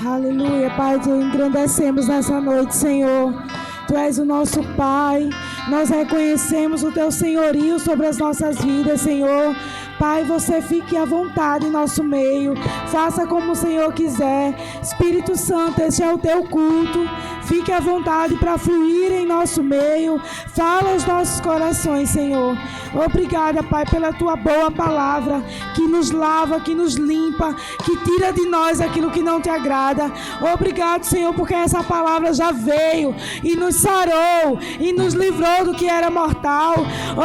Aleluia, Pai, te engrandecemos nessa noite, Senhor. Tu és o nosso Pai. Nós reconhecemos o Teu senhorio sobre as nossas vidas, Senhor. Pai, você fique à vontade em nosso meio. Faça como o Senhor quiser. Espírito Santo, este é o Teu culto. Fique à vontade para fluir em nosso meio. Fala aos nossos corações, Senhor. Obrigada, Pai, pela Tua boa palavra, que nos lava, que nos limpa, que tira de nós aquilo que não Te agrada. Obrigado, Senhor, porque essa palavra já veio e nos sarou e nos livrou do que era mortal.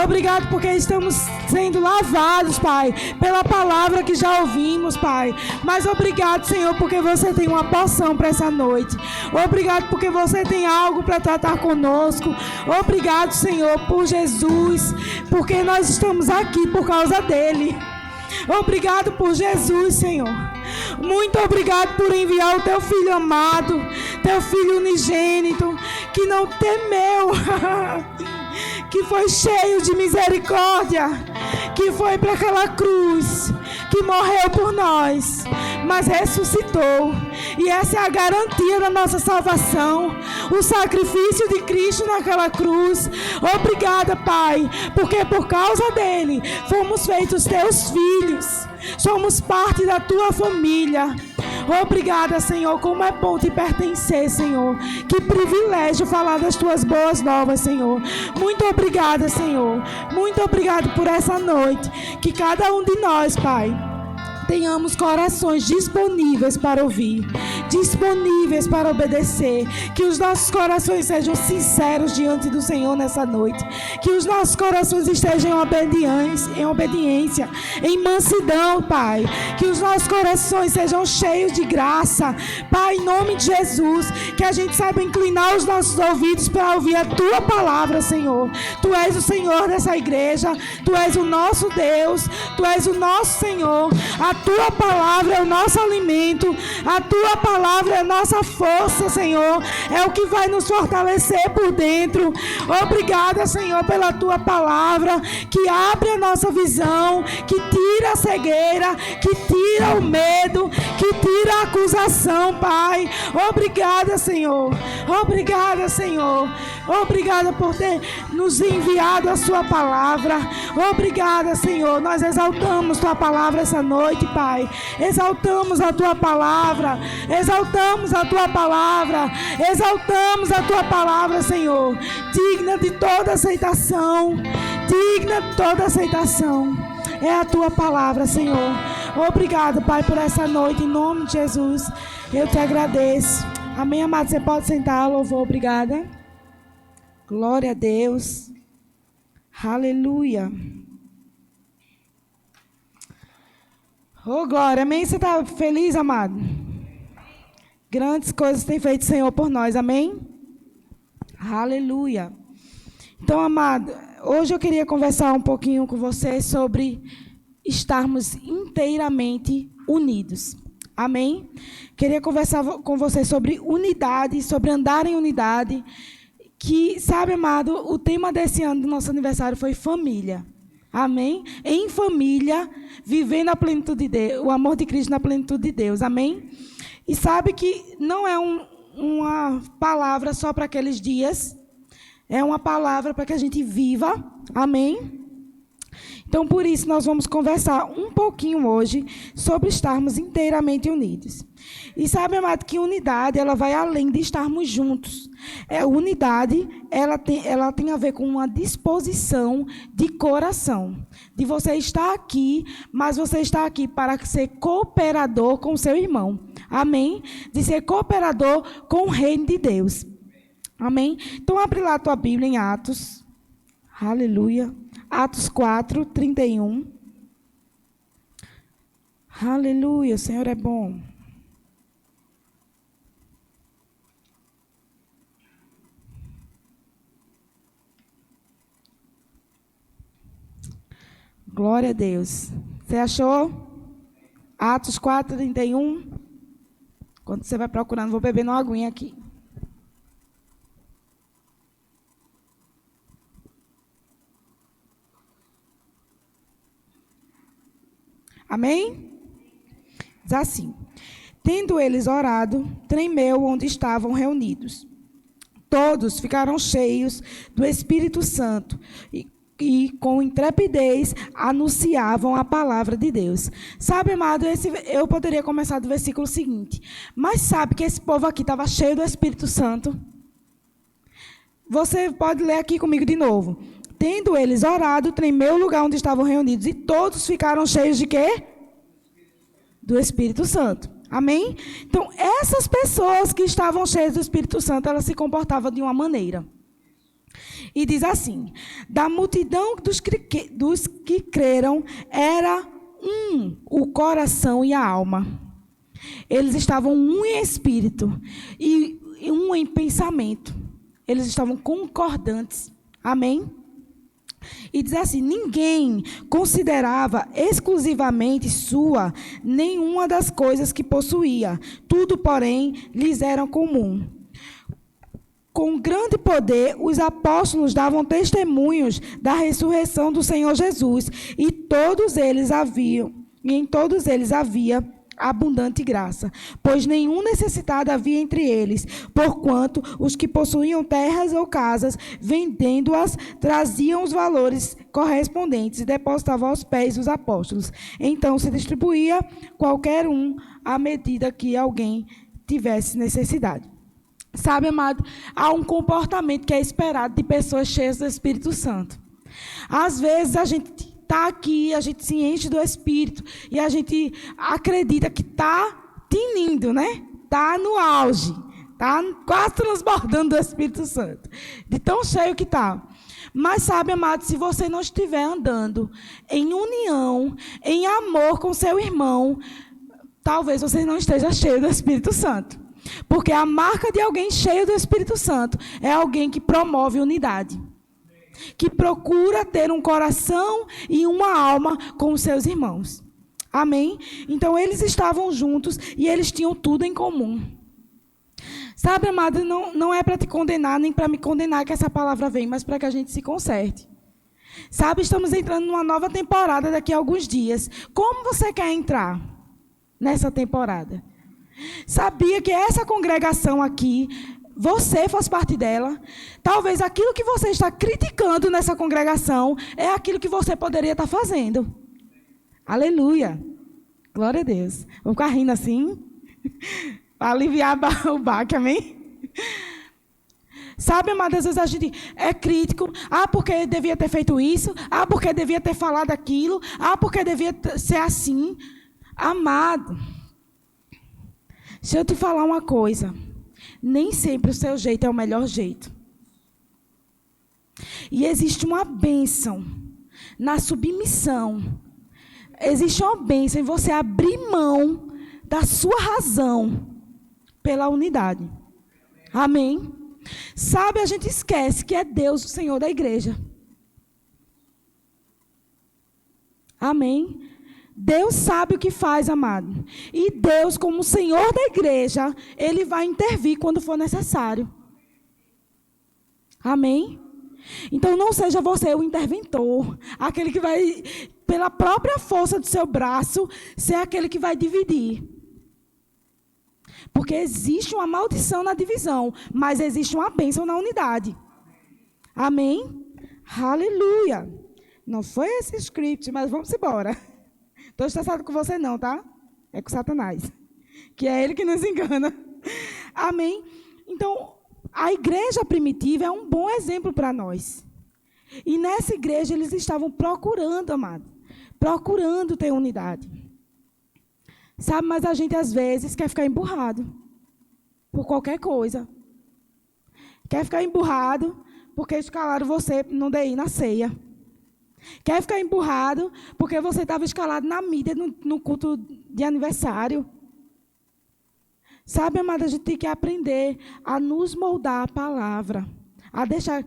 Obrigado porque estamos sendo lavados, Pai, pela palavra que já ouvimos, Pai. Mas obrigado, Senhor, porque você tem uma porção para essa noite. Obrigado porque você tem algo para tratar conosco. Obrigado, Senhor, por Jesus, porque nós estamos aqui por causa dele. Obrigado por Jesus, Senhor. Muito obrigado por enviar o Teu Filho amado, Teu Filho unigênito, que não temeu, que foi cheio de misericórdia, que foi para aquela cruz, que morreu por nós, mas ressuscitou. E essa é a garantia da nossa salvação, o sacrifício de Cristo naquela cruz. Obrigada, Pai, porque por causa dele fomos feitos Teus filhos, somos parte da Tua família. Obrigada, Senhor, como é bom Te pertencer, Senhor. Que privilégio falar das Tuas boas novas, Senhor. Muito obrigada, Senhor. Muito obrigado por essa noite. Que cada um de nós, Pai, tenhamos corações disponíveis para ouvir, disponíveis para obedecer. Que os nossos corações sejam sinceros diante do Senhor nessa noite. Que os nossos corações estejam em obediência, em mansidão, Pai. Que os nossos corações sejam cheios de graça, Pai, em nome de Jesus. Que a gente saiba inclinar os nossos ouvidos para ouvir a Tua palavra, Senhor. Tu és o Senhor dessa igreja, Tu és o nosso Deus, Tu és o nosso Senhor. A Tua palavra é o nosso alimento, a Tua palavra é a nossa força, Senhor, é o que vai nos fortalecer por dentro. Obrigada, Senhor, pela Tua palavra, que abre a nossa visão, que tira a cegueira, que tira o medo, que tira a acusação, Pai. Obrigada, Senhor. Obrigada, Senhor. Obrigada por ter nos enviado a Sua palavra. Obrigada, Senhor. Nós exaltamos Tua palavra essa noite, Pai. Exaltamos a Tua palavra. Exaltamos a Tua palavra. Exaltamos a Tua palavra, Senhor. Digna de toda aceitação. Digna de toda aceitação. É a Tua palavra, Senhor. Obrigado, Pai, por essa noite. Em nome de Jesus, eu Te agradeço. Amém, amado? Você pode sentar, louvor. Obrigada. Glória a Deus. Aleluia. Oh, glória. Amém? Você está feliz, amado? Grandes coisas tem feito o Senhor por nós. Amém? Aleluia. Então, amado, hoje eu queria conversar um pouquinho com você sobre estarmos inteiramente unidos. Amém? Queria conversar com você sobre unidade, sobre andar em unidade. Que, sabe, amado, o tema desse ano do nosso aniversário foi família. Amém? Em família, vivendo a plenitude de Deus, o amor de Cristo na plenitude de Deus. Amém? E sabe que não é uma palavra só para aqueles dias. É uma palavra para que a gente viva. Amém? Então, por isso, nós vamos conversar um pouquinho hoje sobre estarmos inteiramente unidos. E sabe, amado, que unidade, ela vai além de estarmos juntos. Unidade, ela tem a ver com uma disposição de coração. De você estar aqui, mas você está aqui para ser cooperador com o seu irmão. Amém? De ser cooperador com o reino de Deus. Amém? Então, abre lá a tua Bíblia em Atos. Aleluia. Atos 4, 31. Aleluia, o Senhor é bom. Glória a Deus. Você achou? Atos 4, 31. Quando você vai procurando, vou beber uma aguinha aqui. Amém? Diz assim. Tendo eles orado, tremeu onde estavam reunidos. Todos ficaram cheios do Espírito Santo e com intrepidez anunciavam a palavra de Deus. Sabe, amado, eu poderia começar do versículo seguinte. Mas sabe que esse povo aqui estava cheio do Espírito Santo? Você pode ler aqui comigo de novo. Tendo eles orado, tremeu o lugar onde estavam reunidos e todos ficaram cheios de quê? Do Espírito Santo. Amém? Então, essas pessoas que estavam cheias do Espírito Santo, elas se comportavam de uma maneira. E diz assim: da multidão dos que creram, era o coração e a alma. Eles estavam um em espírito e um em pensamento. Eles estavam concordantes. Amém? E diz assim: ninguém considerava exclusivamente sua nenhuma das coisas que possuía. Tudo, porém, lhes era comum. Com grande poder, os apóstolos davam testemunhos da ressurreição do Senhor Jesus, e em todos eles havia abundante graça, pois nenhum necessitado havia entre eles, porquanto os que possuíam terras ou casas, vendendo-as, traziam os valores correspondentes e depositavam aos pés dos apóstolos. Então se distribuía qualquer um à medida que alguém tivesse necessidade. Sabe, amado, há um comportamento que é esperado de pessoas cheias do Espírito Santo. Às vezes a gente está aqui, a gente se enche do Espírito e a gente acredita que está tinindo, né? Está no auge, está quase transbordando do Espírito Santo, de tão cheio que está. Mas sabe, amado, se você não estiver andando em união, em amor com seu irmão, talvez você não esteja cheio do Espírito Santo. Porque a marca de alguém cheio do Espírito Santo é alguém que promove unidade, que procura ter um coração e uma alma com os seus irmãos. Amém? Então, eles estavam juntos e eles tinham tudo em comum. Sabe, amado, não é para te condenar, nem para me condenar que essa palavra vem, mas para que a gente se conserte. Sabe, estamos entrando numa nova temporada daqui a alguns dias. Como você quer entrar nessa temporada? Sabia que essa congregação aqui, você faz parte dela. Talvez aquilo que você está criticando nessa congregação é aquilo que você poderia estar fazendo. Aleluia. Glória a Deus. Vou ficar rindo assim, para aliviar o baque, amém? Sabe, amadas, às vezes a gente é crítico. Porque devia ter feito isso. Porque devia ter falado aquilo. Porque devia ser assim. Amado, deixa eu te falar uma coisa. Nem sempre o seu jeito é o melhor jeito. E existe uma bênção na submissão. Existe uma bênção em você abrir mão da sua razão pela unidade. Amém? Sabe, a gente esquece que é Deus o Senhor da igreja. Amém? Deus sabe o que faz, amado. E Deus, como Senhor da igreja, Ele vai intervir quando for necessário. Amém? Então, não seja você o interventor, aquele que vai, pela própria força do seu braço, ser aquele que vai dividir. Porque existe uma maldição na divisão, mas existe uma bênção na unidade. Amém? Aleluia. Não foi esse script, mas vamos embora. Estou estressado com você não, tá? É com Satanás. Que é ele que nos engana. Amém? Então, a igreja primitiva é um bom exemplo para nós. E nessa igreja eles estavam procurando, amado. Procurando ter unidade. Sabe, mas a gente às vezes quer ficar emburrado. Por qualquer coisa. Quer ficar emburrado porque escalaram você no DI na ceia. Quer ficar emburrado porque você estava escalado na mídia no culto de aniversário. Sabe, amada, a gente tem que aprender a nos moldar a palavra. A deixar,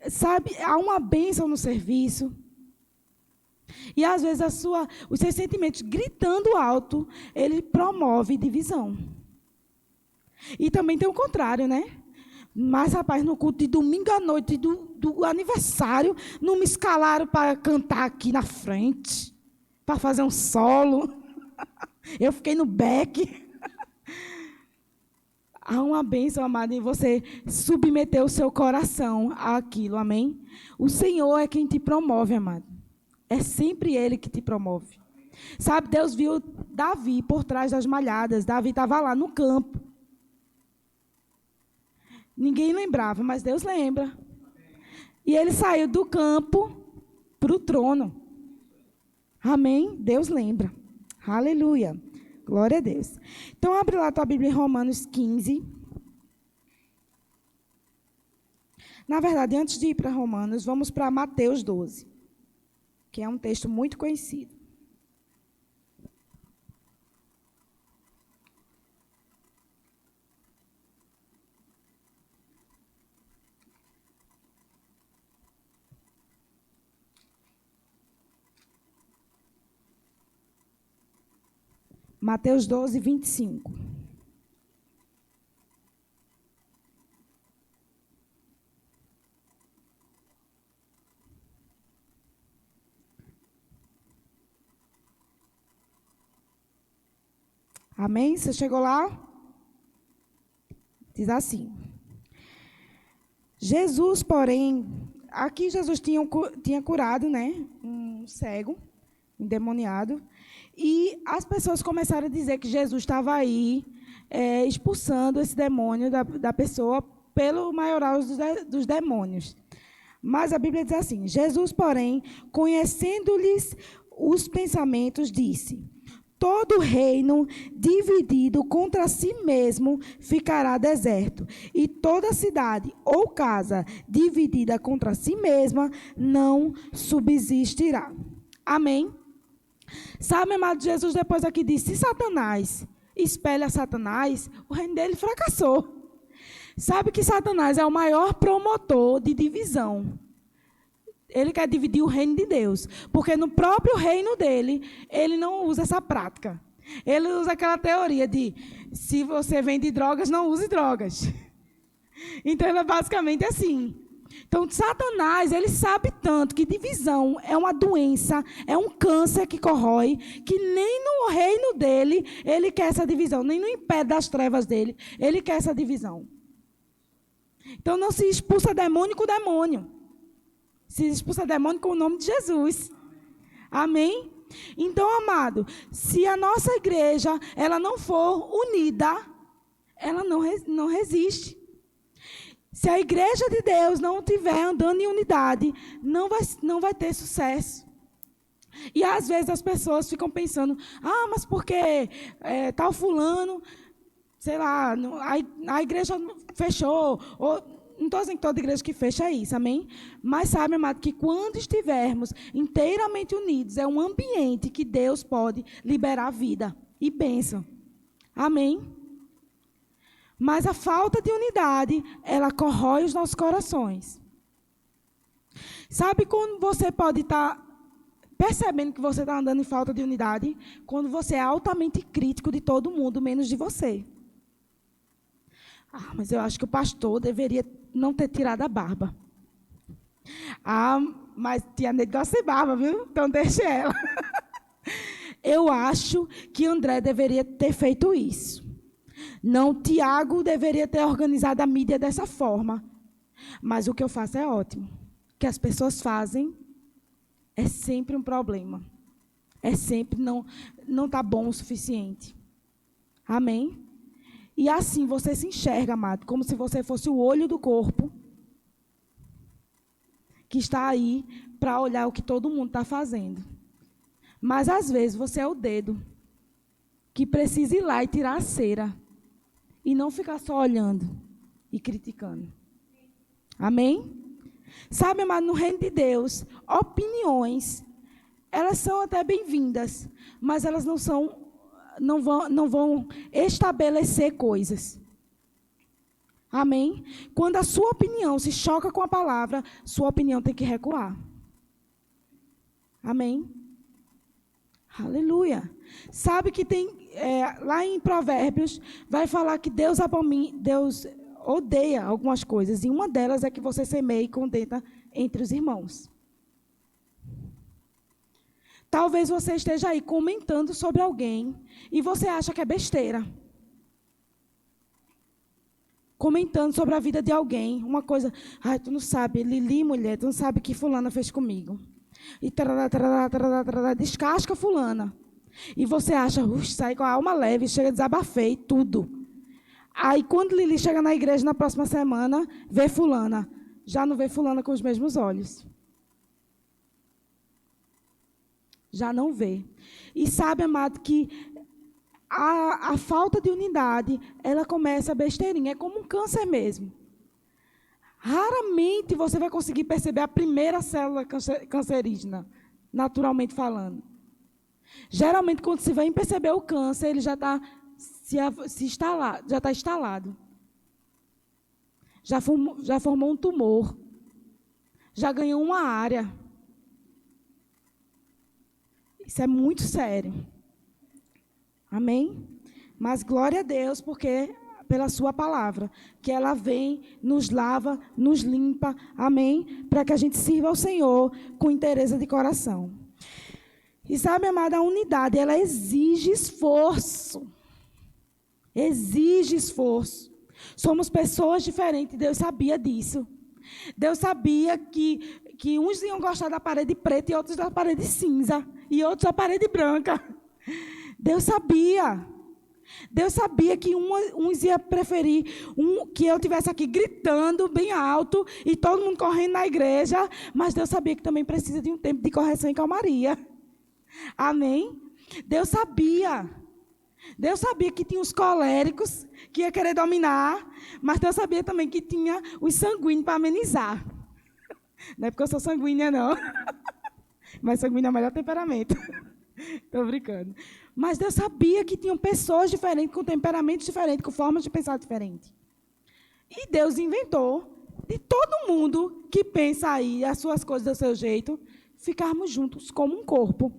sabe, há uma bênção no serviço. E às vezes os seus sentimentos gritando alto, ele promove divisão. E também tem o contrário, né? Mas, rapaz, no culto de domingo à noite do aniversário, não me escalaram para cantar aqui na frente, para fazer um solo. Eu fiquei no back. Há uma bênção, amado, em você submeter o seu coração àquilo, amém? O Senhor é quem te promove, amado. É sempre Ele que te promove. Sabe, Deus viu Davi por trás das malhadas. Davi estava lá no campo. Ninguém lembrava, mas Deus lembra. E ele saiu do campo para o trono. Amém? Deus lembra. Aleluia. Glória a Deus. Então, abre lá a tua Bíblia em Romanos 15. Na verdade, antes de ir para Romanos, vamos para Mateus 12, que é um texto muito conhecido. Mateus 12, 25. Amém? Você chegou lá? Diz assim. Jesus, porém, aqui Jesus tinha curado, né, um cego, endemoniado, e as pessoas começaram a dizer que Jesus estava aí expulsando esse demônio da pessoa pelo maioral dos demônios. Mas a Bíblia diz assim, Jesus, porém, conhecendo-lhes os pensamentos, disse: todo reino dividido contra si mesmo ficará deserto, e toda cidade ou casa dividida contra si mesma não subsistirá. Amém? Sabe, amado, Jesus depois aqui disse, se Satanás espelha Satanás, o reino dele fracassou. Sabe que Satanás é o maior promotor de divisão. Ele quer dividir o reino de Deus, porque no próprio reino dele, ele não usa essa prática. Ele usa aquela teoria de, se você vende drogas, não use drogas. Então, ele é basicamente assim. Então, Satanás, ele sabe tanto que divisão é uma doença, é um câncer que corrói, que nem no reino dele, ele quer essa divisão, nem no império das trevas dele, ele quer essa divisão. Então, não se expulsa demônio com demônio. Se expulsa demônio com o nome de Jesus. Amém? Então, amado, se a nossa igreja ela não for unida, ela não resiste. Se a igreja de Deus não estiver andando em unidade, não vai ter sucesso. E às vezes as pessoas ficam pensando, mas porque tal fulano, sei lá, a igreja fechou, não estou dizendo que toda igreja que fecha é isso, amém? Mas sabe, amado, que quando estivermos inteiramente unidos, é um ambiente que Deus pode liberar vida e bênção. Amém? Mas a falta de unidade, ela corrói os nossos corações. Sabe quando você pode estar percebendo que você está andando em falta de unidade? Quando você é altamente crítico de todo mundo, menos de você. Mas eu acho que o pastor deveria não ter tirado a barba. Mas tia Neide gosta de barba, viu? Então deixa ela. Eu acho que André deveria ter feito isso. Não, Tiago deveria ter organizado a mídia dessa forma. Mas o que eu faço é ótimo. O que as pessoas fazem é sempre um problema. É sempre não está bom o suficiente. Amém? E assim você se enxerga, amado, como se você fosse o olho do corpo que está aí para olhar o que todo mundo está fazendo. Mas, às vezes, você é o dedo que precisa ir lá e tirar a cera e não ficar só olhando e criticando. Amém? Sabe, amado, no reino de Deus, opiniões, elas são até bem-vindas, mas elas não vão estabelecer coisas. Amém? Quando a sua opinião se choca com a palavra, sua opinião tem que recuar. Amém? Aleluia. Sabe que tem, lá em Provérbios, vai falar que Deus odeia algumas coisas, e uma delas é que você semeie e contenda entre os irmãos. Talvez você esteja aí comentando sobre alguém e você acha que é besteira. comentando sobre a vida de alguém, uma coisa, ai, tu não sabe, Lili, mulher, tu não sabe o que fulana fez comigo. E descasca fulana. E você acha, sai com a alma leve, chega, desabafei, tudo. Aí, quando Lili chega na igreja na próxima semana, vê fulana. Já não vê fulana com os mesmos olhos. Já não vê. E sabe, amado, que a falta de unidade, ela começa a besteirinha. É como um câncer mesmo. Raramente você vai conseguir perceber a primeira célula cancerígena, naturalmente falando. Geralmente, quando se vem perceber o câncer, ele já está já está instalado. Já formou um tumor. Já ganhou uma área. Isso é muito sério. Amém? Mas glória a Deus, porque pela sua palavra, que ela vem, nos lava, nos limpa, amém? Para que a gente sirva ao Senhor com inteireza de coração. E sabe, amada, a unidade, ela exige esforço. Exige esforço. Somos pessoas diferentes, Deus sabia disso. Deus sabia que uns iam gostar da parede preta e outros da parede cinza, e outros da parede branca. Deus sabia. Deus sabia que uns iam preferir que eu estivesse aqui gritando bem alto e todo mundo correndo na igreja, mas Deus sabia que também precisa de um tempo de correção e calmaria. Amém? Deus sabia. Deus sabia que tinha os coléricos que ia querer dominar, mas Deus sabia também que tinha os sanguíneos para amenizar. Não é porque eu sou sanguínea, não. Mas sanguínea é o melhor temperamento. Estou brincando. Mas Deus sabia que tinham pessoas diferentes, com temperamentos diferentes, com formas de pensar diferentes. E Deus inventou de todo mundo que pensa aí as suas coisas do seu jeito, ficarmos juntos como um corpo.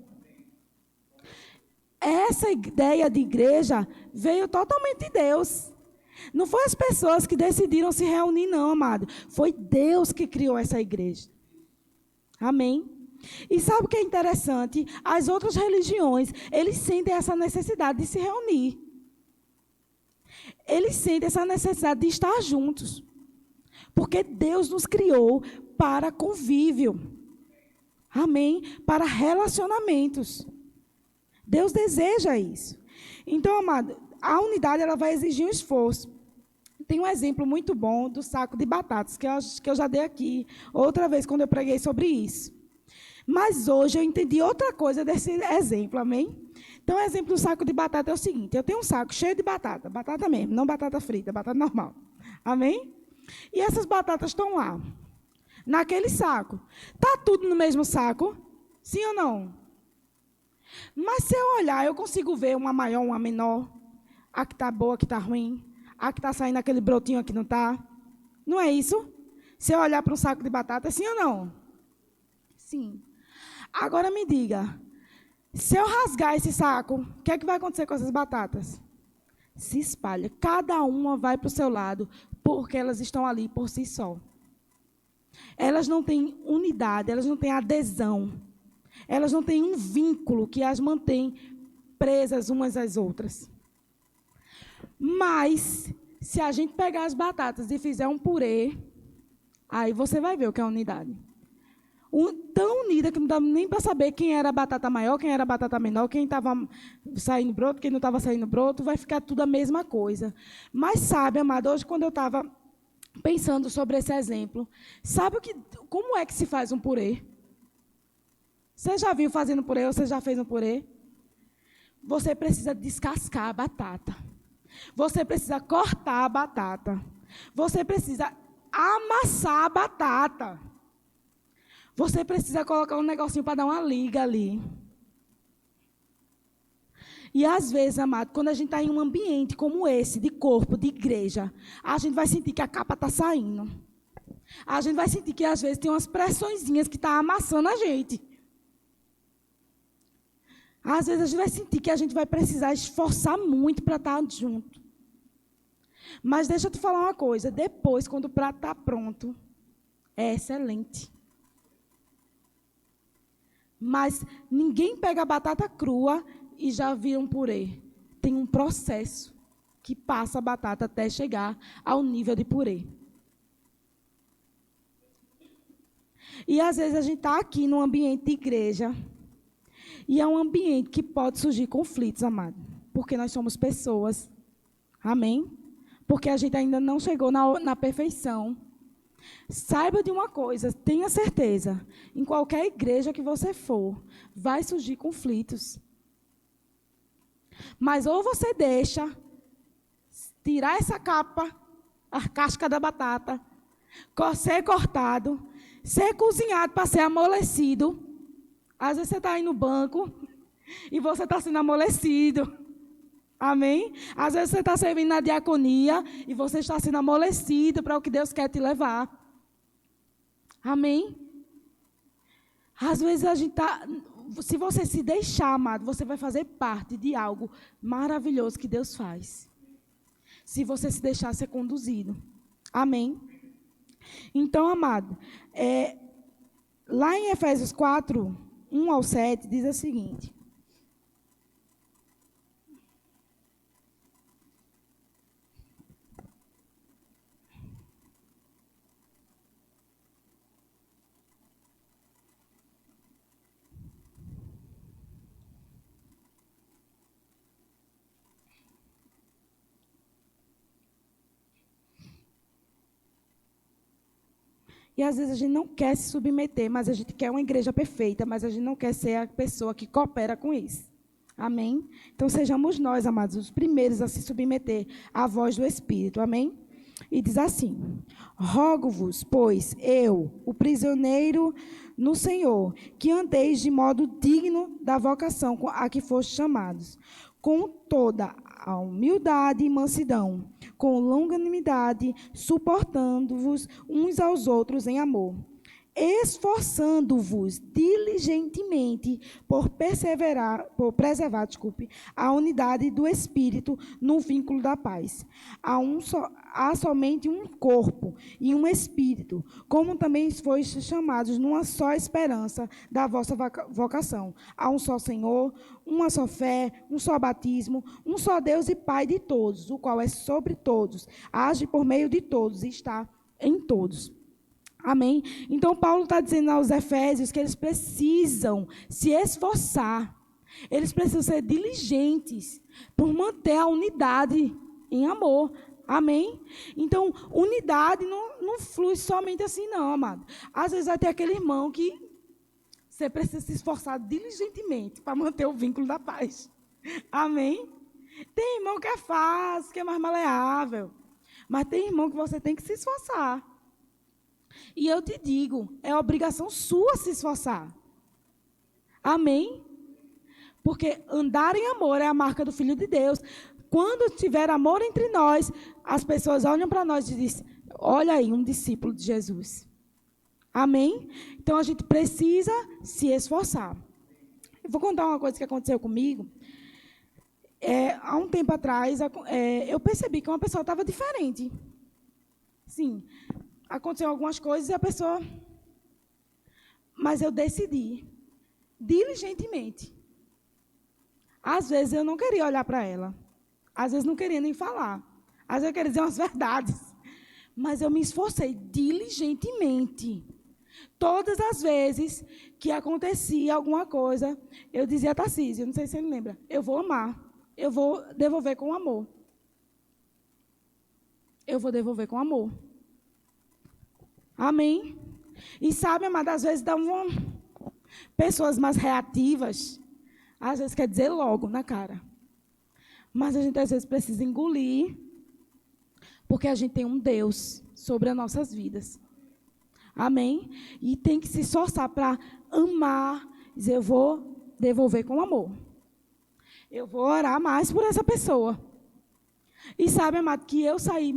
Essa ideia de igreja veio totalmente de Deus. Não foi as pessoas que decidiram se reunir, não, amado. Foi Deus que criou essa igreja. Amém? E sabe o que é interessante? As outras religiões, eles sentem essa necessidade de se reunir. Eles sentem essa necessidade de estar juntos. Porque Deus nos criou para convívio. Amém? Para relacionamentos. Deus deseja isso. Então, amado, a unidade ela vai exigir um esforço. Tem um exemplo muito bom do saco de batatas, que eu já dei aqui outra vez, quando eu preguei sobre isso. Mas hoje eu entendi outra coisa desse exemplo, amém? Então, o exemplo do saco de batata é o seguinte: eu tenho um saco cheio de batata, batata mesmo, não batata frita, batata normal. Amém? E essas batatas estão lá, naquele saco. Está tudo no mesmo saco? Sim ou não? Mas se eu olhar, eu consigo ver uma maior, uma menor. A que está boa, a que está ruim. A que está saindo aquele brotinho, a que não está. Não é isso? Se eu olhar para um saco de batata, sim ou não? Sim. Agora me diga, se eu rasgar esse saco, o que é que vai acontecer com essas batatas? Se espalha. Cada uma vai para o seu lado, porque elas estão ali por si só. Elas não têm unidade, elas não têm adesão. Elas não têm um vínculo que as mantém presas umas às outras. Mas, se a gente pegar as batatas e fizer um purê, aí você vai ver o que é unidade. Tão unida que não dá nem para saber quem era a batata maior, quem era a batata menor, quem estava saindo broto, quem não estava saindo broto, vai ficar tudo a mesma coisa. Mas sabe, amado, hoje quando eu estava pensando sobre esse exemplo, sabe como é que se faz um purê? Você já viu fazendo purê ou você já fez um purê? Você precisa descascar a batata. Você precisa cortar a batata. Você precisa amassar a batata. Você precisa colocar um negocinho para dar uma liga ali. E às vezes, amado, quando a gente está em um ambiente como esse, de corpo, de igreja, a gente vai sentir que a capa está saindo. A gente vai sentir que às vezes tem umas pressõezinhas que estão amassando a gente. Às vezes a gente vai sentir que a gente vai precisar esforçar muito para estar junto. Mas deixa eu te falar uma coisa. Depois, quando o prato está pronto, é excelente. Mas ninguém pega a batata crua e já vira um purê. Tem um processo. que passa a batata até chegar ao nível de purê. E às vezes a gente está aqui num ambiente de igreja, e é um ambiente que pode surgir conflitos, amado, porque nós somos pessoas. Amém? Porque a gente ainda não chegou na perfeição. Saiba de uma coisa, tenha certeza, em qualquer igreja que você for, vai surgir conflitos. Mas ou você deixa tirar essa capa, a casca da batata, ser cortado, ser cozinhado para ser amolecido. Às vezes você está aí no banco e você está sendo amolecido. Amém? Às vezes você está servindo na diaconia e você está sendo amolecido para o que Deus quer te levar. Amém? Às vezes a gente está... Se você se deixar, amado, você vai fazer parte de algo maravilhoso que Deus faz. Se você se deixar ser conduzido. Amém? Então, amado, lá em Efésios 4, 1 ao 7, diz o seguinte. E às vezes a gente não quer se submeter, mas a gente quer uma igreja perfeita, mas a gente não quer ser a pessoa que coopera com isso. Amém? Então sejamos nós, amados, os primeiros a se submeter à voz do Espírito. Amém? E diz assim: rogo-vos, pois, eu, o prisioneiro no Senhor, que andeis de modo digno da vocação a que fostes chamados, com toda a humildade e mansidão, com longanimidade, suportando-vos uns aos outros em amor, esforçando-vos diligentemente por preservar, a unidade do Espírito no vínculo da paz. Há somente um corpo e um Espírito, como também foste chamados numa só esperança da vossa vocação. Há um só Senhor, uma só fé, um só batismo, um só Deus e Pai de todos, o qual é sobre todos, age por meio de todos e está em todos. Amém? Então, Paulo está dizendo aos Efésios que eles precisam se esforçar. Eles precisam ser diligentes por manter a unidade em amor. Amém? Então, unidade não flui somente assim, não, amado. Às vezes vai ter aquele irmão que você precisa se esforçar diligentemente para manter o vínculo da paz. Amém? Tem irmão que é fácil, que é mais maleável. Mas tem irmão que você tem que se esforçar. E eu te digo, é obrigação sua se esforçar. Amém? Porque andar em amor é a marca do Filho de Deus. Quando tiver amor entre nós, as pessoas olham para nós e dizem: olha aí, um discípulo de Jesus. Amém? Então, a gente precisa se esforçar. Eu vou contar uma coisa que aconteceu comigo. Há um tempo atrás, eu percebi que uma pessoa estava diferente. Sim, aconteceram algumas coisas e a pessoa... Mas eu decidi, diligentemente. Às vezes eu não queria olhar para ela. Às vezes não queria nem falar. Às vezes eu queria dizer umas verdades. Mas eu me esforcei diligentemente. Todas as vezes que acontecia alguma coisa, eu dizia a Tarcísio, não sei se ele lembra, eu vou amar. Eu vou devolver com amor. Eu vou devolver com amor. Amém? E sabe, amada, às vezes dá pessoas mais reativas, às vezes quer dizer logo na cara. Mas a gente às vezes precisa engolir, porque a gente tem um Deus sobre as nossas vidas. Amém? E tem que se esforçar para amar, dizer, eu vou devolver com amor. Eu vou orar mais por essa pessoa. E sabe, amado, que eu saí,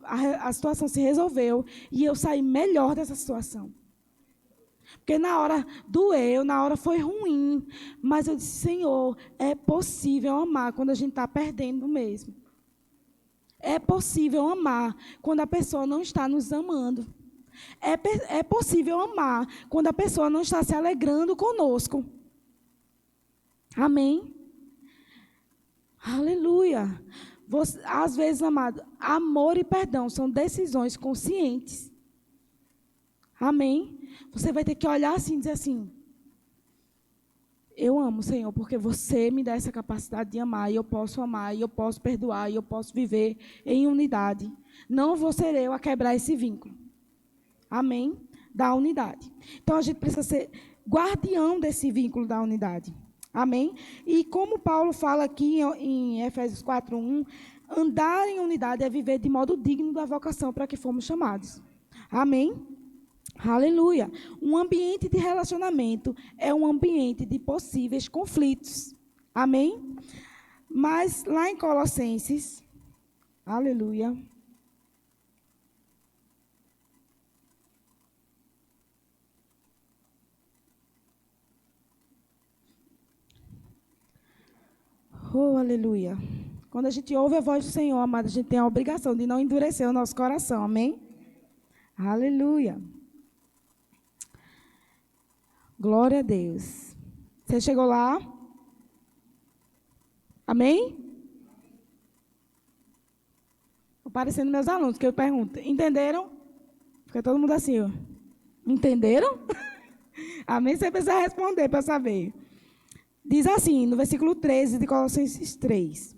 a situação se resolveu e eu saí melhor dessa situação. Porque na hora doeu, na hora foi ruim, mas eu disse, Senhor, é possível amar quando a gente está perdendo mesmo. É possível amar quando a pessoa não está nos amando. É possível amar quando a pessoa não está se alegrando conosco. Amém? Aleluia. Às vezes, amado, amor e perdão são decisões conscientes. Amém? Você vai ter que olhar assim e dizer assim: eu amo, Senhor, porque você me dá essa capacidade de amar, e eu posso amar, e eu posso perdoar, e eu posso viver em unidade. Não vou ser eu a quebrar esse vínculo. Amém? Da unidade. Então, a gente precisa ser guardião desse vínculo da unidade. Amém? E como Paulo fala aqui em Efésios 4:1, andar em unidade é viver de modo digno da vocação para que fomos chamados. Amém? Aleluia. Um ambiente de relacionamento é um ambiente de possíveis conflitos. Amém? Mas lá em Colossenses, aleluia. Oh, aleluia. Quando a gente ouve a voz do Senhor, amado, a gente tem a obrigação de não endurecer o nosso coração. Amém? Aleluia. Glória a Deus. Você chegou lá? Amém? Estou parecendo meus alunos, que eu pergunto. Entenderam? Fica todo mundo assim, ó. Entenderam? Amém? Você precisa responder para saber. Diz assim, no versículo 13 de Colossenses 3.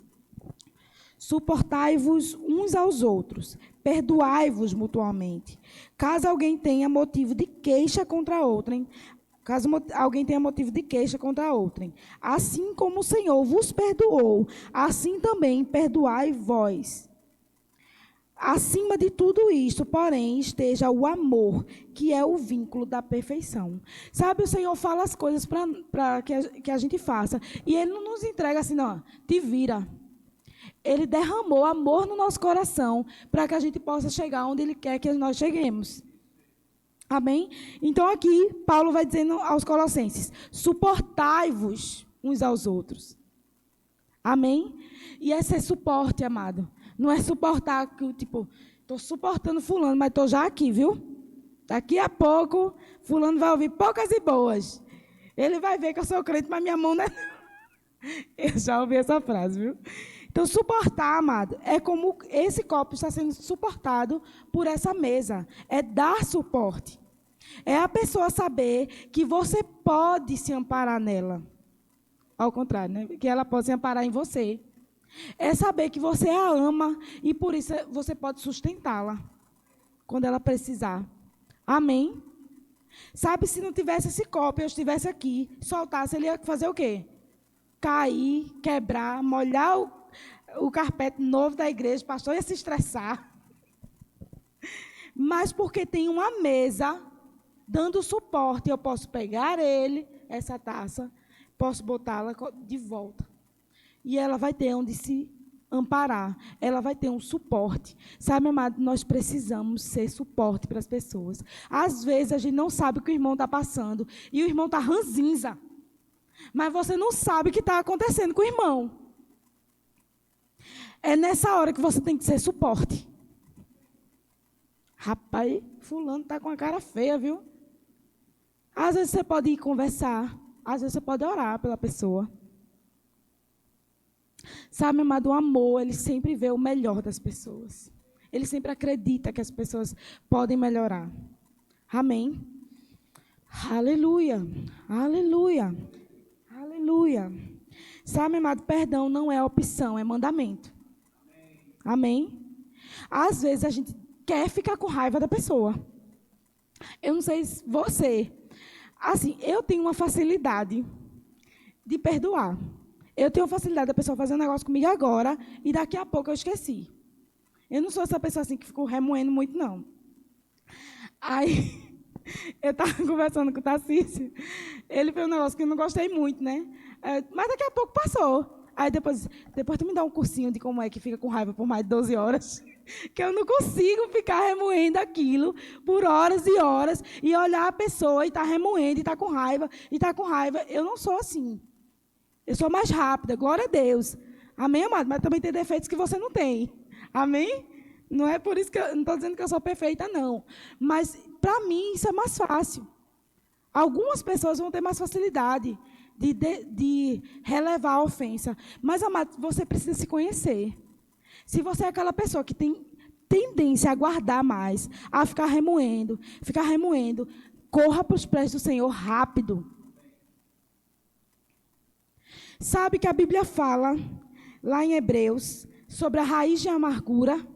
Suportai-vos uns aos outros, perdoai-vos mutuamente. Caso alguém tenha motivo de queixa contra outrem, assim como o Senhor vos perdoou, assim também perdoai vós. Acima de tudo isto, porém, esteja o amor, que é o vínculo da perfeição. Sabe, o Senhor fala as coisas para que a gente faça. E Ele não nos entrega assim, não, te vira. Ele derramou amor no nosso coração para que a gente possa chegar onde Ele quer que nós cheguemos. Amém? Então, aqui, Paulo vai dizendo aos Colossenses, suportai-vos uns aos outros. Amém? E esse é suporte, amado. Não é suportar, tipo, estou suportando fulano, mas estou já aqui, viu? Daqui a pouco, fulano vai ouvir poucas e boas. Ele vai ver que eu sou crente, mas minha mão não é... Eu já ouvi essa frase, viu? Então, suportar, amado, é como esse copo está sendo suportado por essa mesa. É dar suporte. É a pessoa saber que você pode se amparar nela. Ao contrário, né? Que ela pode se amparar em você. É saber que você a ama e por isso você pode sustentá-la quando ela precisar. Amém? Sabe, se não tivesse esse copo, eu estivesse aqui, soltasse, ele ia fazer o quê? Cair, quebrar, molhar o carpete novo da igreja, o pastor ia se estressar. Mas porque tem uma mesa dando suporte, eu posso pegar essa taça, posso botá-la de volta. E ela vai ter onde se amparar. Ela vai ter um suporte. Sabe, amado, nós precisamos ser suporte para as pessoas. Às vezes, a gente não sabe o que o irmão está passando. E o irmão está ranzinza. Mas você não sabe o que está acontecendo com o irmão. É nessa hora que você tem que ser suporte. Rapaz, fulano está com a cara feia, viu? Às vezes você pode ir conversar. Às vezes você pode orar pela pessoa. Sabe, amado, o amor, ele sempre vê o melhor das pessoas. Ele sempre acredita que as pessoas podem melhorar. Amém? Aleluia, aleluia, aleluia. Sabe, amado, perdão não é opção, é mandamento. Amém? Às vezes a gente quer ficar com raiva da pessoa. Eu não sei se você... Assim, eu tenho uma facilidade de perdoar. Eu tenho facilidade da pessoa fazer um negócio comigo agora e daqui a pouco eu esqueci. Eu não sou essa pessoa assim que ficou remoendo muito, não. Aí, eu estava conversando com o Tarcísio, ele fez um negócio que eu não gostei muito, né? Mas daqui a pouco passou. Aí depois tu me dá um cursinho de como é que fica com raiva por mais de 12 horas. Que eu não consigo ficar remoendo aquilo por horas e horas e olhar a pessoa e estar remoendo e estar com raiva e estar com raiva. Eu não sou assim. Eu sou mais rápida, glória a Deus. Amém, amado? Mas também tem defeitos que você não tem. Amém? Não é por isso que eu não estou dizendo que eu sou perfeita, não. Mas, para mim, isso é mais fácil. Algumas pessoas vão ter mais facilidade de relevar a ofensa. Mas, amado, você precisa se conhecer. Se você é aquela pessoa que tem tendência a guardar mais, a ficar remoendo, corra para os pés do Senhor rápido. Sabe que a Bíblia fala, lá em Hebreus, sobre a raiz de amargura?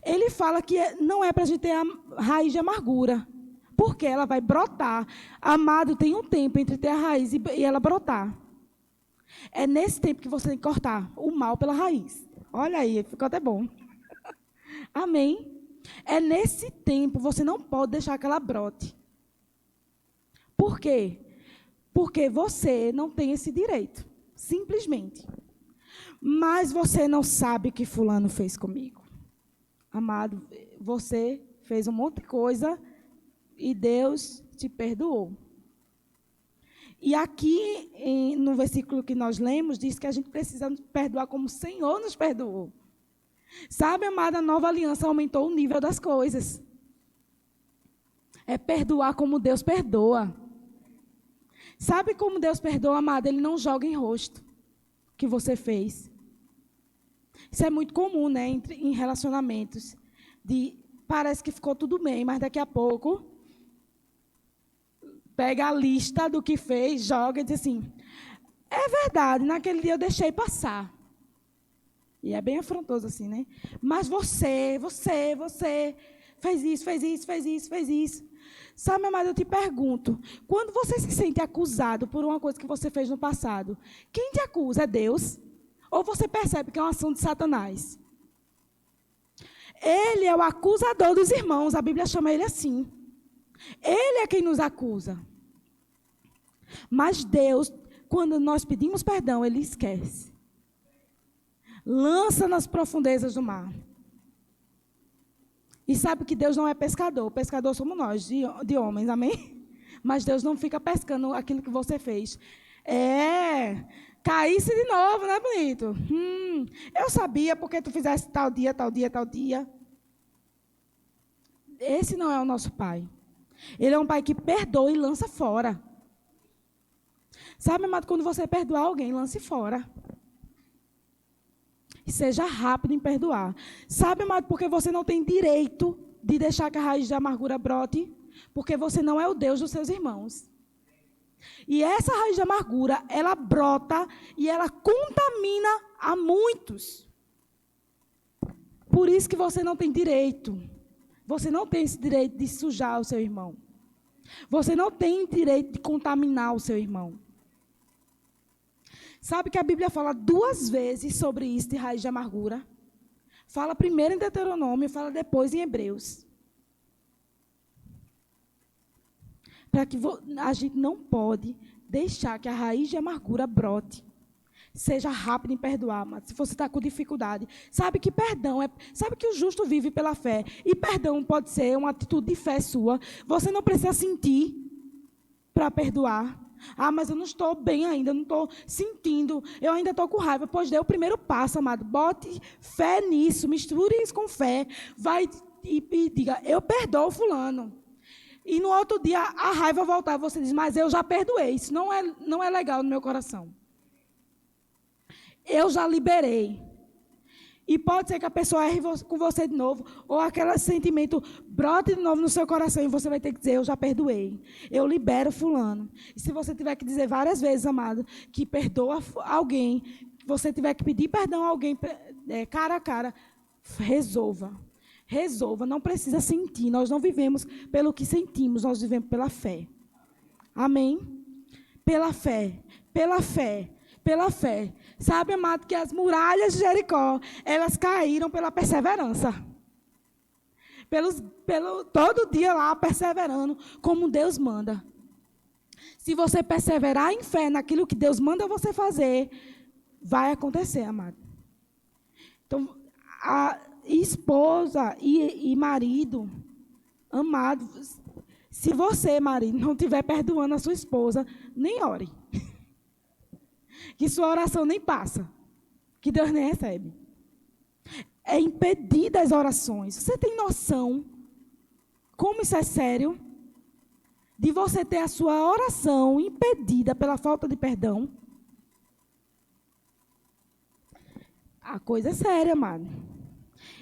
Ele fala que não é para a gente ter a raiz de amargura, porque ela vai brotar. Amado, tem um tempo entre ter a raiz e ela brotar. É nesse tempo que você tem que cortar o mal pela raiz. Olha aí, ficou até bom. Amém? É nesse tempo, você não pode deixar que ela brote. Por quê? Porque você não tem esse direito, simplesmente. Mas você não sabe o que fulano fez comigo. Amado, você fez um monte de coisa e Deus te perdoou. E aqui, no versículo que nós lemos, diz que a gente precisa perdoar como o Senhor nos perdoou. Sabe, amada, a nova aliança aumentou o nível das coisas. É perdoar como Deus perdoa. Sabe como Deus perdoa, amada? Ele não joga em rosto o que você fez. Isso é muito comum, né, em relacionamentos. Parece que ficou tudo bem, mas daqui a pouco pega a lista do que fez, joga e diz assim, é verdade, naquele dia eu deixei passar. E é bem afrontoso assim, né? Mas você fez isso. Sabe, amado, eu te pergunto, quando você se sente acusado por uma coisa que você fez no passado, quem te acusa? É Deus? Ou você percebe que é uma ação de Satanás? Ele é o acusador dos irmãos, a Bíblia chama ele assim. Ele é quem nos acusa. Mas Deus, quando nós pedimos perdão, Ele esquece. Lança nas profundezas do mar. E sabe que Deus não é pescador. Pescador somos nós, de homens, amém? Mas Deus não fica pescando aquilo que você fez. Caísse de novo, não é bonito? Eu sabia porque tu fizesse tal dia. Esse não é o nosso Pai. Ele é um Pai que perdoa e lança fora. Sabe, amado, quando você perdoar alguém, lance fora. E seja rápido em perdoar. Sabe, amado, porque você não tem direito de deixar que a raiz de amargura brote, porque você não é o Deus dos seus irmãos. E essa raiz de amargura, ela brota e ela contamina a muitos. Por isso que você não tem direito. Você não tem esse direito de sujar o seu irmão. Você não tem direito de contaminar o seu irmão. Sabe que a Bíblia fala 2 vezes sobre isso de raiz de amargura? Fala primeiro em Deuteronômio, fala depois em Hebreus. Para que a gente não pode deixar que a raiz de amargura brote. Seja rápido em perdoar, mas se você está com dificuldade. Sabe que perdão sabe que o justo vive pela fé. E perdão pode ser uma atitude de fé sua. Você não precisa sentir para perdoar. Mas eu não estou bem ainda, não estou sentindo, eu ainda estou com raiva. Pois dê o primeiro passo, amado. Bote fé nisso, misture isso com fé. Vai e diga, eu perdoo fulano. E no outro dia a raiva voltar, você diz, mas eu já perdoei. Isso não é legal no meu coração. Eu já liberei. E pode ser que a pessoa erre com você de novo, ou aquele sentimento brote de novo no seu coração, e você vai ter que dizer, eu já perdoei. Eu libero fulano. E se você tiver que dizer várias vezes, amado, que perdoa alguém, você tiver que pedir perdão a alguém, cara a cara, resolva. Resolva, não precisa sentir. Nós não vivemos pelo que sentimos, nós vivemos pela fé. Amém? Pela fé. Sabe, amado, que as muralhas de Jericó, elas caíram pela perseverança. Todo dia lá, perseverando, como Deus manda. Se você perseverar em fé naquilo que Deus manda você fazer, vai acontecer, amado. Então, a esposa e marido, amado, se você, marido, não estiver perdoando a sua esposa, nem ore. Que sua oração nem passa. Que Deus nem recebe. É impedir das orações. Você tem noção como isso é sério? De você ter a sua oração impedida pela falta de perdão? A coisa é séria, amado.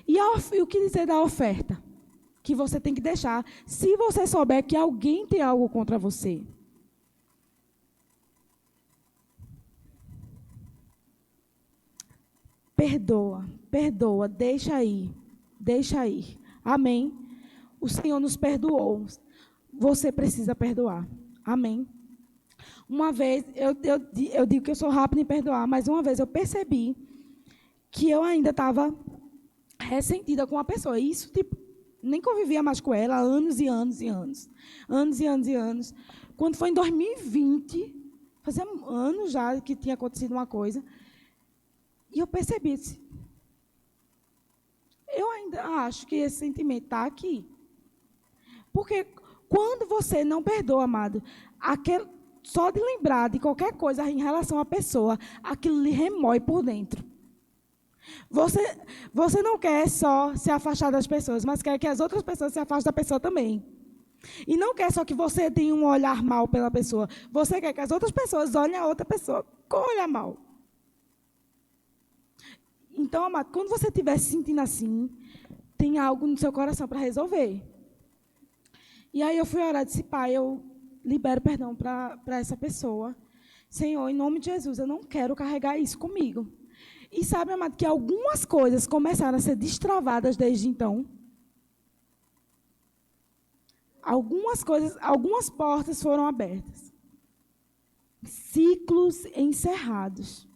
E o que dizer da oferta? Que você tem que deixar, se você souber que alguém tem algo contra você. Perdoa, deixa ir. Amém? O Senhor nos perdoou. Você precisa perdoar. Amém? Uma vez, eu digo que eu sou rápida em perdoar, mas uma vez eu percebi que eu ainda estava ressentida com a pessoa. Isso, tipo, nem convivia mais com ela há anos e anos e anos. Anos e anos e anos. Quando foi em 2020, fazia anos já que tinha acontecido uma coisa, e eu percebi, eu ainda acho que esse sentimento está aqui. Porque quando você não perdoa, amado, só de lembrar de qualquer coisa em relação à pessoa, aquilo lhe remói por dentro. Você não quer só se afastar das pessoas, mas quer que as outras pessoas se afastem da pessoa também. E não quer só que você tenha um olhar mal pela pessoa. Você quer que as outras pessoas olhem a outra pessoa com olhar mal. Então, amado, quando você estiver se sentindo assim, tem algo no seu coração para resolver. E aí eu fui orar e disse, Pai, eu libero perdão para essa pessoa. Senhor, em nome de Jesus, eu não quero carregar isso comigo. E sabe, amado, que algumas coisas começaram a ser destravadas desde então. Algumas portas foram abertas. Ciclos encerrados.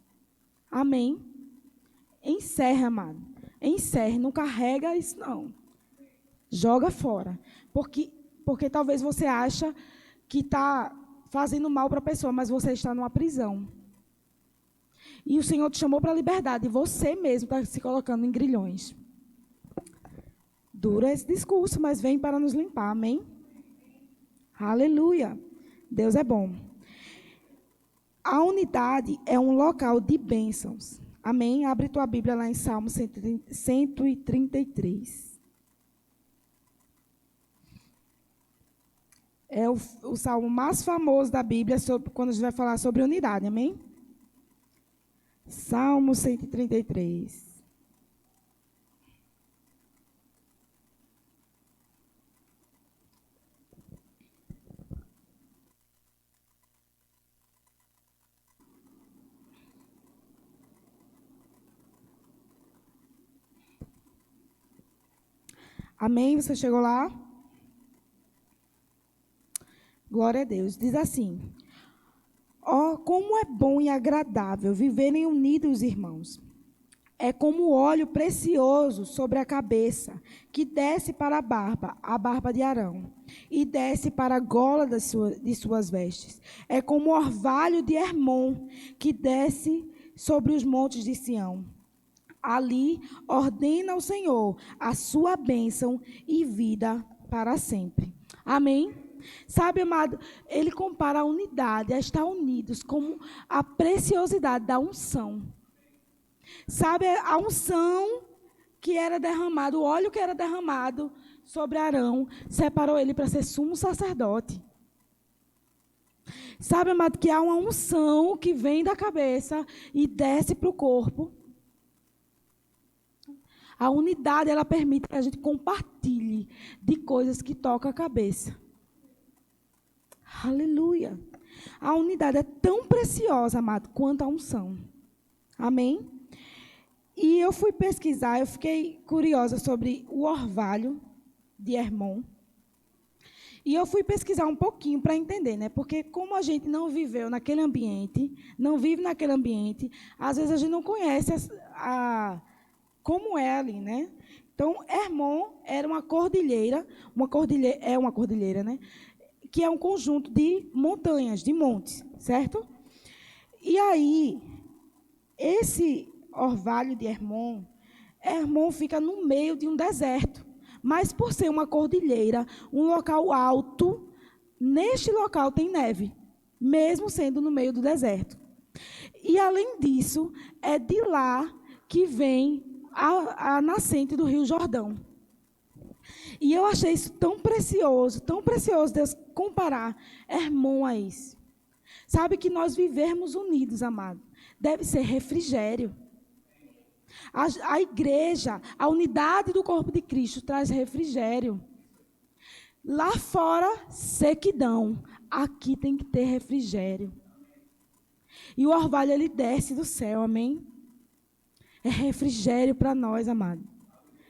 Amém? Encerre, amado. Encerre, não carrega isso não. Joga fora. Porque talvez você acha que está fazendo mal para a pessoa, mas você está numa prisão. E o Senhor te chamou para a liberdade, e você mesmo está se colocando em grilhões. Dura esse discurso, mas vem para nos limpar, amém? Aleluia. Deus é bom. A unidade é um local de bênçãos. Amém? Abre tua Bíblia lá em Salmo 133. É o salmo mais famoso da Bíblia quando a gente vai falar sobre unidade, amém? Salmo 133. Amém? Você chegou lá? Glória a Deus. Diz assim: ó, como é bom e agradável viverem unidos, irmãos. É como óleo precioso sobre a cabeça, que desce para a barba de Arão, e desce para a gola de suas vestes. É como orvalho de Hermon, que desce sobre os montes de Sião. Ali ordena o Senhor a sua bênção e vida para sempre. Amém? Sabe, amado, ele compara a unidade, a estar unidos, como a preciosidade da unção. Sabe, a unção que era derramada, o óleo que era derramado sobre Arão, separou ele para ser sumo sacerdote. Sabe, amado, que há uma unção que vem da cabeça e desce para o corpo. A unidade, ela permite que a gente compartilhe de coisas que tocam a cabeça. Aleluia. A unidade é tão preciosa, amado, quanto a unção. Amém? E eu fui pesquisar, eu fiquei curiosa sobre o orvalho de Hermon. E eu fui pesquisar um pouquinho para entender, né? Porque como a gente não viveu naquele ambiente, não vive naquele ambiente, às vezes a gente não conhece como é ali, né? Então, Hermon era uma cordilheira, é uma cordilheira, né? Que é um conjunto de montanhas, de montes, certo? E aí, esse orvalho de Hermon fica no meio de um deserto. Mas por ser uma cordilheira, um local alto, neste local tem neve, mesmo sendo no meio do deserto. E além disso, é de lá que vem a nascente do Rio Jordão. E eu achei isso tão precioso Deus comparar Hermon a isso. Sabe que nós vivermos unidos, amado, deve ser refrigério. A igreja, a unidade do corpo de Cristo traz refrigério. Lá fora, sequidão. Aqui tem que ter refrigério. E o orvalho, ele desce do céu, amém? É refrigério para nós, amado.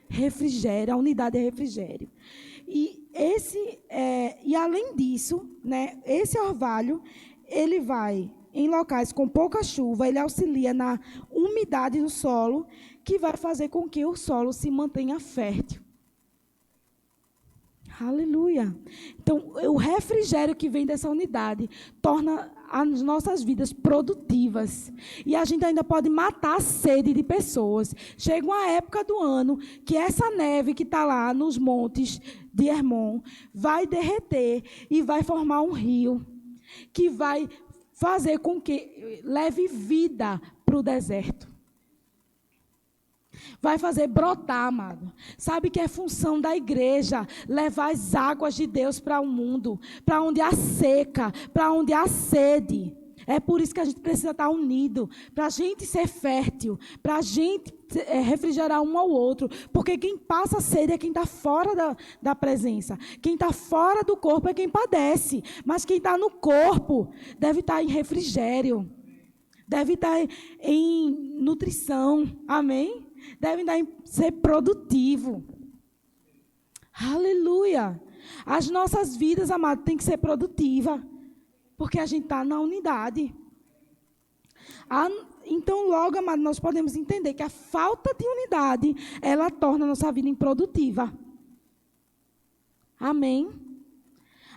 Refrigério, a unidade é refrigério. E além disso, né, esse orvalho, ele vai em locais com pouca chuva, ele auxilia na umidade do solo, que vai fazer com que o solo se mantenha fértil. Aleluia. Então, o refrigério que vem dessa unidade torna as nossas vidas produtivas. E a gente ainda pode matar a sede de pessoas. Chega uma época do ano que essa neve que está lá nos montes de Hermon vai derreter e vai formar um rio que vai fazer com que leve vida para o deserto. Vai fazer brotar, amado. Sabe que é função da igreja levar as águas de Deus para o mundo, para onde há seca, para onde há sede. É por isso que a gente precisa estar unido, para a gente ser fértil, para a gente refrigerar um ao outro. Porque quem passa sede é quem está fora da presença. Quem está fora do corpo é quem padece. Mas quem está no corpo deve estar em refrigério, deve estar em nutrição. Amém? Deve ser produtivo. Aleluia. As nossas vidas, amado, tem que ser produtiva. Porque a gente está na unidade. Então, logo, amado, nós podemos entender que a falta de unidade, ela torna a nossa vida improdutiva. Amém?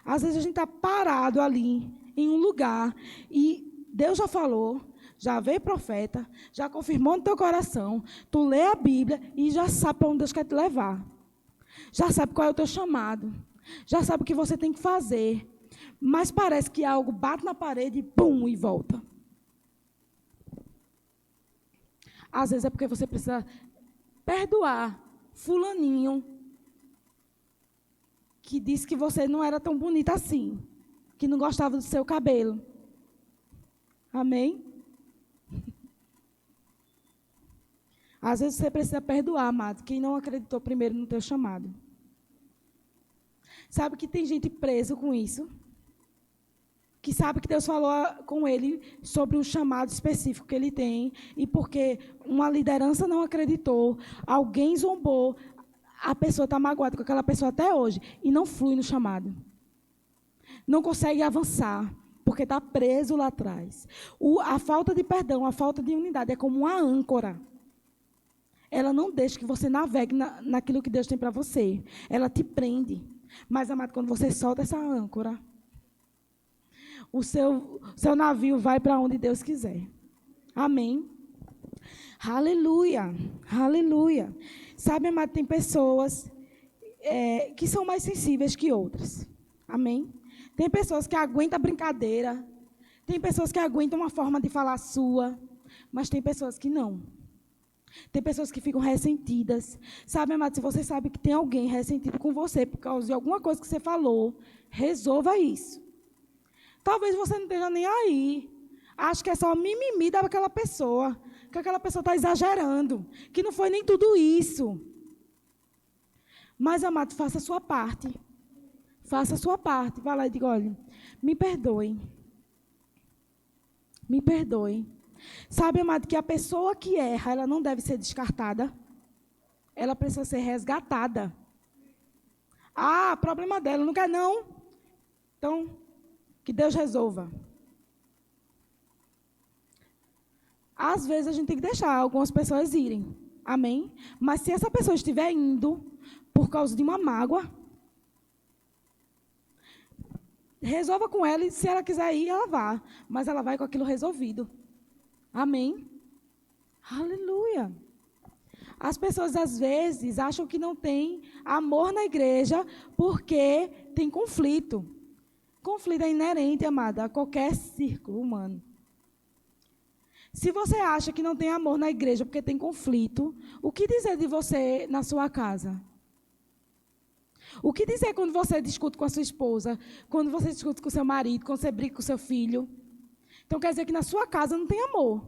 Às vezes a gente está parado ali, em um lugar, e Deus já falou, já veio profeta, já confirmou no teu coração, tu lê a Bíblia e já sabe para onde Deus quer te levar. Já sabe qual é o teu chamado. Já sabe o que você tem que fazer. Mas parece que algo bate na parede e pum, e volta. Às vezes é porque você precisa perdoar fulaninho que disse que você não era tão bonita assim, que não gostava do seu cabelo. Amém? Às vezes você precisa perdoar, amado, quem não acreditou primeiro no teu chamado. Sabe que tem gente preso com isso? Que sabe que Deus falou com ele sobre um chamado específico que ele tem, e porque uma liderança não acreditou, alguém zombou, a pessoa está magoada com aquela pessoa até hoje, e não flui no chamado. Não consegue avançar, porque está preso lá atrás. A falta de perdão, a falta de unidade é como uma âncora. Ela não deixa que você navegue naquilo que Deus tem para você. Ela te prende. Mas, amado, quando você solta essa âncora, o seu navio vai para onde Deus quiser. Amém? Aleluia. Aleluia. Sabe, amado, tem pessoas que são mais sensíveis que outras. Amém? Tem pessoas que aguentam a brincadeira. Tem pessoas que aguentam uma forma de falar sua. Mas tem pessoas que não. Tem pessoas que ficam ressentidas. Sabe, amado, se você sabe que tem alguém ressentido com você por causa de alguma coisa que você falou, resolva isso. Talvez você não esteja nem aí. Acho que é só mimimi daquela pessoa. Que aquela pessoa está exagerando. Que não foi nem tudo isso. Mas, amado, faça a sua parte. Faça a sua parte. Vá lá e diga, olha, me perdoe. Me perdoe. Sabe, amado, que a pessoa que erra, ela não deve ser descartada. Ela precisa ser resgatada. Ah, problema dela, não quer não. Então, que Deus resolva. Às vezes a gente tem que deixar algumas pessoas irem. Amém? Mas se essa pessoa estiver indo por causa de uma mágoa, resolva com ela e se ela quiser ir, ela vá. Mas ela vai com aquilo resolvido. Amém? Aleluia. As pessoas, às vezes, acham que não tem amor na igreja porque tem conflito. Conflito é inerente, amada, a qualquer círculo humano. Se você acha que não tem amor na igreja porque tem conflito, o que dizer de você na sua casa? O que dizer quando você discute com a sua esposa, quando você discute com o seu marido, quando você briga com o seu filho? Então, quer dizer que na sua casa não tem amor.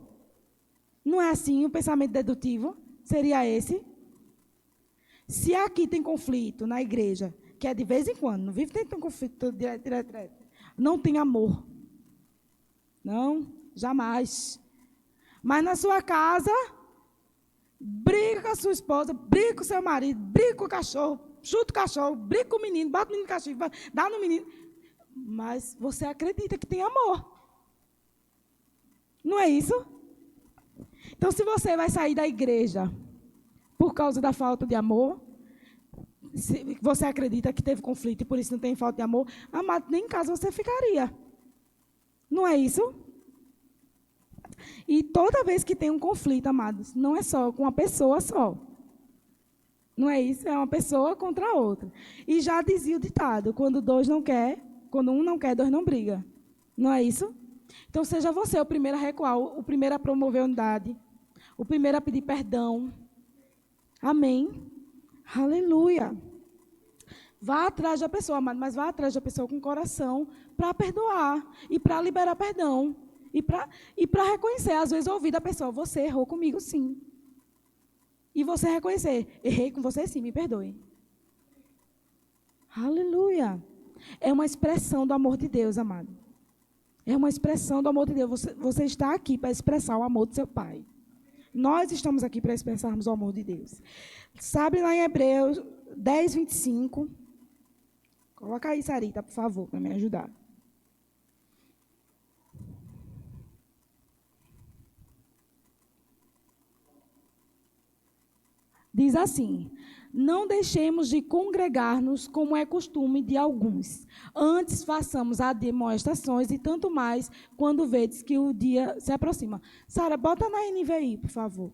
Não é assim o pensamento dedutivo? seria esse? Se aqui tem conflito na igreja, que é de vez em quando, não vive tendo conflito direto, não tem amor. Não, jamais. Mas na sua casa, briga com a sua esposa, briga com o seu marido, briga com o cachorro, chuta o cachorro, briga com o menino, bate o menino no cachorro, dá no menino. Mas você acredita que tem amor. Não é isso? Então, se você vai sair da igreja por causa da falta de amor, se você acredita que teve conflito e por isso não tem falta de amor, amado, nem em casa você ficaria. Não é isso? E toda vez que tem um conflito, amados, não é só com uma pessoa só. Não é isso? É uma pessoa contra a outra. E já dizia o ditado, quando um não quer, dois não briga. Não é isso? Então seja você o primeiro a recuar, o primeiro a promover a unidade, o primeiro a pedir perdão. Amém? Aleluia. Vá atrás da pessoa, amado, mas vá atrás da pessoa com o coração para perdoar e para liberar perdão. E para reconhecer, às vezes, ouvir da pessoa, você errou comigo, sim. E você reconhecer, errei com você, sim, me perdoe. Aleluia. É uma expressão do amor de Deus, amado. É uma expressão do amor de Deus. Você está aqui para expressar o amor do seu Pai. Nós estamos aqui para expressarmos o amor de Deus. Sabe lá em Hebreus 10, 25? Coloca aí, Sarita, por favor, para me ajudar. Diz assim: não deixemos de congregar-nos como é costume de alguns. Antes façamos admoestações e tanto mais quando vedes que o dia se aproxima. Sara, bota na NVI, por favor.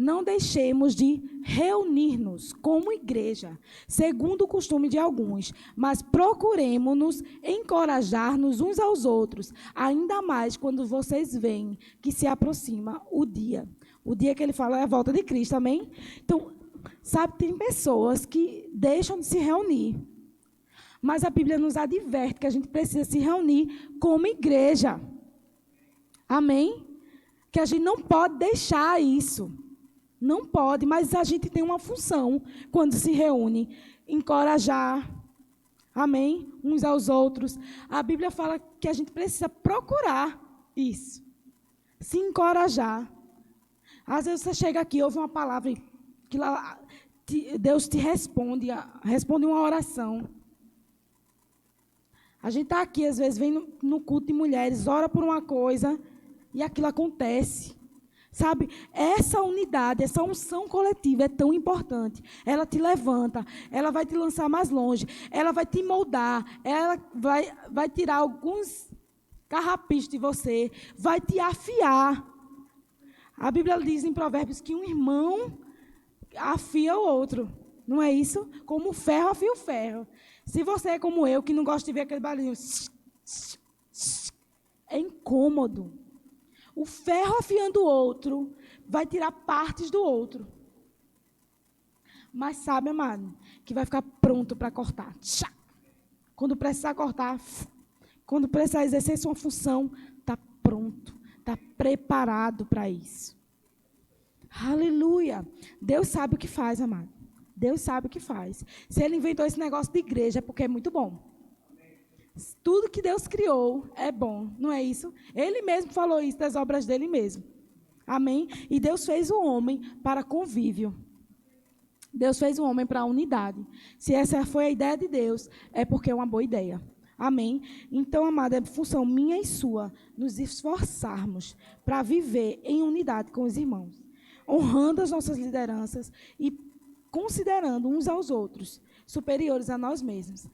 Não deixemos de reunir-nos como igreja, segundo o costume de alguns, mas procuremos-nos encorajar-nos uns aos outros, ainda mais quando vocês veem que se aproxima o dia. O dia que ele fala é a volta de Cristo, amém? Então, sabe, tem pessoas que deixam de se reunir, mas a Bíblia nos adverte que a gente precisa se reunir como igreja, amém? Que a gente não pode deixar isso. Não pode, mas a gente tem uma função quando se reúne, encorajar, amém? Uns aos outros. A Bíblia fala que a gente precisa procurar isso, se encorajar. Às vezes você chega aqui, ouve uma palavra, que Deus te responde uma oração. A gente está aqui, às vezes, vem no culto de mulheres, ora por uma coisa e aquilo acontece. Sabe, essa unidade, essa unção coletiva é tão importante. Ela te levanta, ela vai te lançar mais longe, ela vai te moldar, ela vai tirar alguns carrapichos de você, vai te afiar. A Bíblia diz em Provérbios que um irmão afia o outro, não é isso? Como o ferro afia o ferro. Se você é como eu, que não gosta de ver aquele barulhinho, é incômodo. O ferro afiando o outro vai tirar partes do outro. Mas sabe, amado, que vai ficar pronto para cortar. Quando precisar cortar, quando precisar exercer sua função, está pronto, está preparado para isso. Aleluia. Deus sabe o que faz, amado. Deus sabe o que faz. Se Ele inventou esse negócio de igreja, é porque é muito bom. Tudo que Deus criou é bom, não é isso? Ele mesmo falou isso das obras dele mesmo. Amém? E Deus fez o homem para convívio. Deus fez o homem para a unidade. Se essa foi a ideia de Deus, é porque é uma boa ideia. Amém? Então, amada, é função minha e sua nos esforçarmos para viver em unidade com os irmãos, honrando as nossas lideranças e considerando uns aos outros superiores a nós mesmos.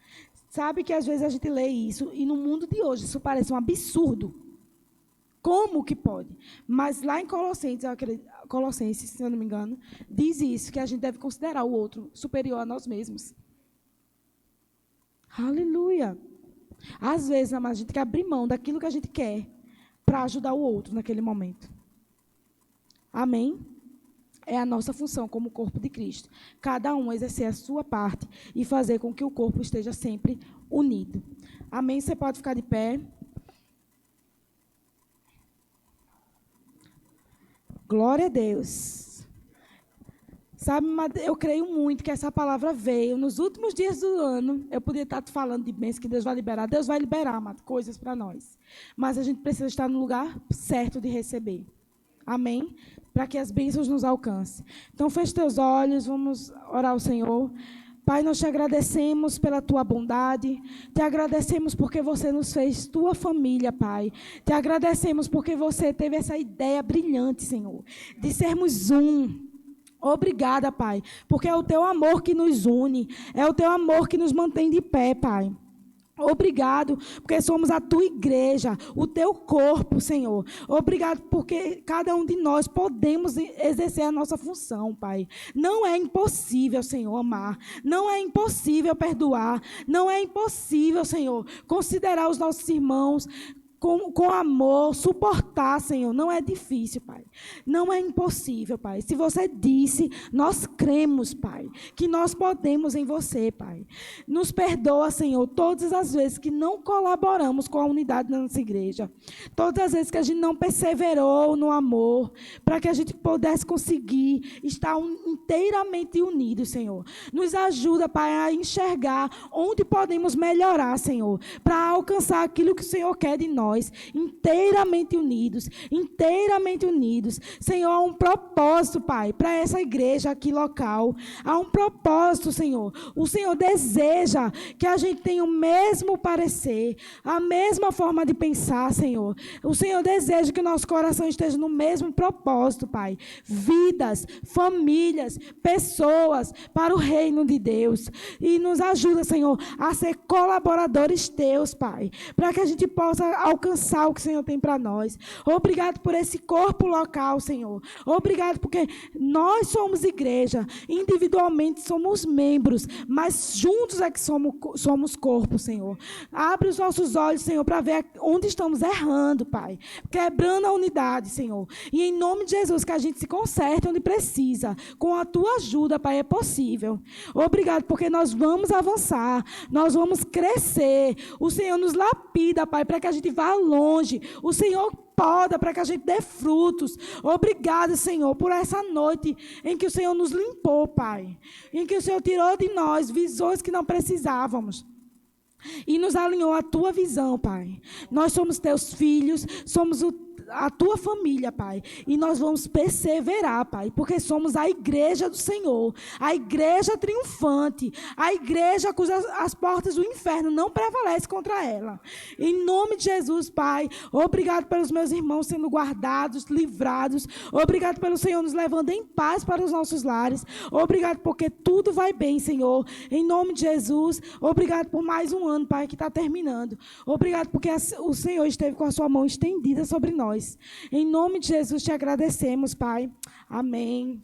Sabe que às vezes a gente lê isso e no mundo de hoje isso parece um absurdo. Como que pode? Mas lá em Colossenses, se eu não me engano, diz isso, que a gente deve considerar o outro superior a nós mesmos. Aleluia. Às vezes, a gente quer abrir mão daquilo que a gente quer para ajudar o outro naquele momento. Amém? É a nossa função como corpo de Cristo. Cada um exercer a sua parte e fazer com que o corpo esteja sempre unido. Amém? Você pode ficar de pé. Glória a Deus. Sabe, eu creio muito que essa palavra veio nos últimos dias do ano. Eu podia estar falando de bênçãos que Deus vai liberar. Deus vai liberar, amado, coisas para nós. Mas a gente precisa estar no lugar certo de receber. Amém? Para que as bênçãos nos alcancem. Então, feche teus olhos, vamos orar ao Senhor. Pai, nós te agradecemos pela tua bondade, te agradecemos porque você nos fez tua família, Pai. Te agradecemos porque você teve essa ideia brilhante, Senhor, de sermos um. Obrigada, Pai, porque é o teu amor que nos une, é o teu amor que nos mantém de pé, Pai. Obrigado, porque somos a tua igreja, o teu corpo, Senhor. Obrigado, porque cada um de nós podemos exercer a nossa função, Pai. Não é impossível, Senhor, amar. Não é impossível perdoar. Não é impossível, Senhor, considerar os nossos irmãos com amor, suportar, Senhor. Não é difícil, Pai. Não é impossível, Pai. Se você disse, nós cremos, Pai, que nós podemos em você, Pai. Nos perdoa, Senhor, todas as vezes que não colaboramos com a unidade da nossa igreja. Todas as vezes que a gente não perseverou no amor, para que a gente pudesse conseguir estar inteiramente unidos, Senhor. Nos ajuda, Pai, a enxergar onde podemos melhorar, Senhor, para alcançar aquilo que o Senhor quer de nós. Inteiramente unidos, Senhor, há um propósito, Pai, para essa igreja aqui local, há um propósito, Senhor. O Senhor deseja que a gente tenha o mesmo parecer, a mesma forma de pensar, Senhor. O Senhor deseja que o nosso coração esteja no mesmo propósito, Pai. Vidas, famílias, pessoas para o reino de Deus. E nos ajuda, Senhor, a ser colaboradores teus, Pai, para que a gente possa alcançar o que o Senhor tem para nós. Obrigado por esse corpo local, Senhor. Obrigado porque nós somos igreja, individualmente somos membros, mas juntos é que somos corpo, Senhor. Abre os nossos olhos, Senhor, para ver onde estamos errando, Pai. Quebrando a unidade, Senhor. E em nome de Jesus, que a gente se conserte onde precisa. Com a tua ajuda, Pai, é possível. Obrigado porque nós vamos avançar, nós vamos crescer. O Senhor nos lapida, Pai, para que a gente vá longe. O Senhor poda para que a gente dê frutos. Obrigado, Senhor, por essa noite em que o Senhor nos limpou, Pai. Em que o Senhor tirou de nós visões que não precisávamos. E nos alinhou a tua visão, Pai. Nós somos teus filhos, somos a tua família, Pai. E nós vamos perseverar, Pai, porque somos a igreja do Senhor, a igreja triunfante, a igreja cujas as portas do inferno não prevalecem contra ela. Em nome de Jesus, Pai, obrigado pelos meus irmãos sendo guardados, livrados. Obrigado pelo Senhor nos levando em paz para os nossos lares. Obrigado porque tudo vai bem, Senhor. Em nome de Jesus, obrigado por mais um ano, Pai, que está terminando. Obrigado porque o Senhor esteve com a sua mão estendida sobre nós. Em nome de Jesus te agradecemos, Pai. Amém.